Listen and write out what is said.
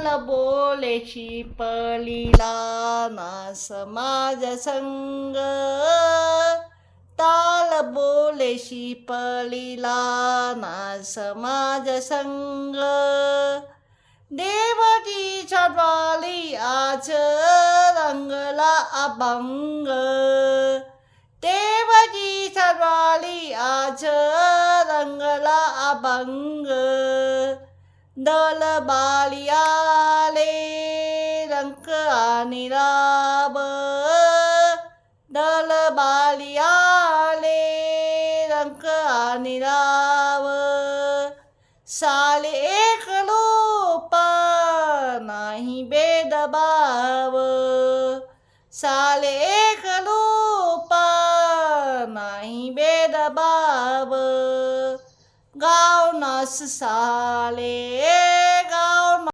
ताल बोले शिपलीला ना समाज संग, ताल बोले शिपलीला ना समाज संग. देवजीच्या द्वारी आज रंगला अभंग, देवजीच्या द्वारी आज रंगला अभंग. दलबाली आले रंक आणि राब, दलबाली आले रंक आणि राव. साले एक रूप नाही भेदभाव, साले एक रूप नाही भेदभाव. गाव नास साले